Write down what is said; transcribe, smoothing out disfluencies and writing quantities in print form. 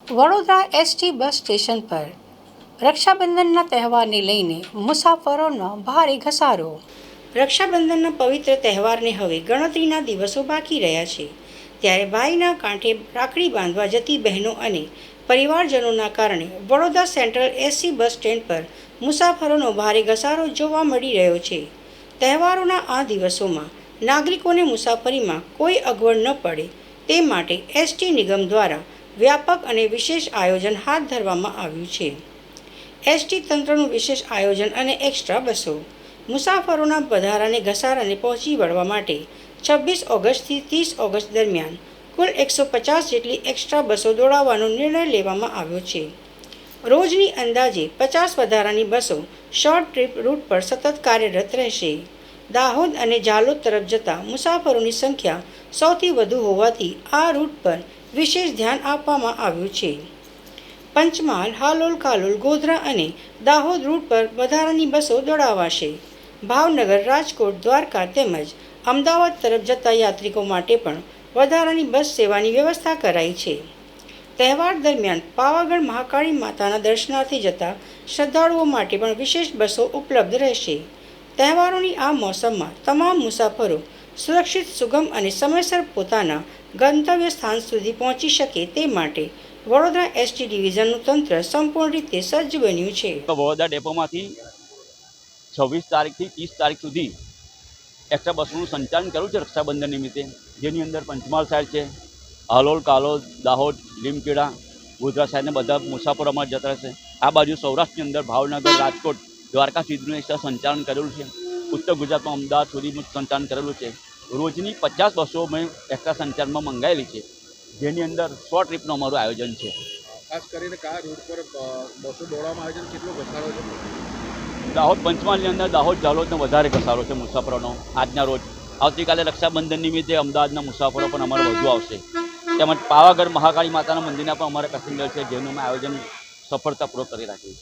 Vadodara ST bus station પર રક્ષાબંધનના તહેવારને લઈને મુસાફરોનો ભારે ઘસારો। રક્ષાબંધનના પવિત્ર તહેવારને હવે ગણતરીના દિવસો બાકી રહ્યા છે, ત્યારે ભાઈના કાંઠે રાખડી બાંધવા જતી બહેનો અને પરિવારજનોના કારણે Vadodara central ST bus stand પર મુસાફરોનો ભારે ઘસારો જોવા મળી રહ્યો છે। તહેવારોના આ દિવસોમાં નાગરિકોને મુસાફરીમાં કોઈ અગવડ ન પડે તે માટે એસટી નિગમ દ્વારા વ્યાપક અને વિશેષ આયોજન હાથ ધરવામાં આવ્યું છે। એસટી તંત્રનું વિશેષ આયોજન અને એક્સ્ટ્રા બસો મુસાફરોના વધારાને ઘસારાને પહોંચી વળવા માટે 26 ઓગસ્ટથી 30 ઓગસ્ટ દરમિયાન કુલ 150 જેટલી એક્સ્ટ્રા બસો દોડાવવાનો નિર્ણય લેવામાં આવ્યો છે। રોજની અંદાજે 50 વધારાની બસો શોર્ટ ટ્રીપ રૂટ પર સતત કાર્યરત રહેશે। દાહોદ અને ઝાલોદ તરફ જતા મુસાફરોની સંખ્યા સૌથી વધુ હોવાથી આ રૂટ પર વિશેષ ધ્યાન આપવામાં આવ્યું છે। પંચમહાલ, હાલોલ, કાલોલ, ગોધરા અને દાહોદ રૂટ પર વધારાની બસો દોડાવાશે। ભાવનગર, રાજકોટ, દ્વારકા તેમજ અમદાવાદ તરફ જતા યાત્રિકો માટે પણ વધારાની બસ સેવાની વ્યવસ્થા કરાઈ છે। તહેવાર દરમિયાન પાવાગઢ મહાકાળી માતાના દર્શનાર્થે જતા શ્રદ્ધાળુઓ માટે પણ વિશેષ બસો ઉપલબ્ધ રહેશે। તહેવારોની આ મોસમમાં તમામ મુસાફરો સુરક્ષિત, સુગમ અને સમયસર પોતાના ગંતવ્ય સ્થાન સુધી પહોંચી શકે તે માટે વડોદરા એસટી ડિવિઝનનું તંત્ર સંપૂર્ણ રીતે સજ્જ બન્યું છે। વડોદરા ડેપોમાંથી 26 તારીખથી 30 તારીખ સુધી એક્સ્ટ્રા બસનું સંચાલન કર્યું છે રક્ષાબંધન નિમિત્તે, જેની અંદર પંચમહાલ સાઈડ છે, હાલોલ, કાલોલ, દાહોદ, લીમખેડા, ગોધરા સાઈડને બધા મુસાફરો અમારે જતા રહેશે। આ બાજુ સૌરાષ્ટ્રની અંદર ભાવનગર, રાજકોટ, દ્વારકા સુધીનું એક્સ્ટ્રા સંચાલન કરેલું છે। ઉત્તર ગુજરાતમાં અમદાવાદ સુધીનું સંચાલન કરેલું છે। રોજની 50 બસો મેં એક્સ્ટ્રા સંચાલનમાં મંગાવેલી છે, જેની અંદર 100 ટ્રીપનું અમારું આયોજન છે। ખાસ કરીને કયા રૂટ પર બસો દોડવામાં આવે છે, કેટલો ઘસારો છે? દાહોદ પંચમહાલની અંદર દાહોદ ઝાલોદનો વધારે ઘસારો છે મુસાફરોનો આજના રોજ। આવતીકાલે રક્ષાબંધન નિમિત્તે અમદાવાદના મુસાફરો પણ અમારે વધુ આવશે, તેમજ પાવાગઢ મહાકાળી માતાના મંદિરના પણ અમારે પેસેન્જર છે, જેનું અમે આયોજન સફળતાપૂર્વક કરી રાખ્યું છે।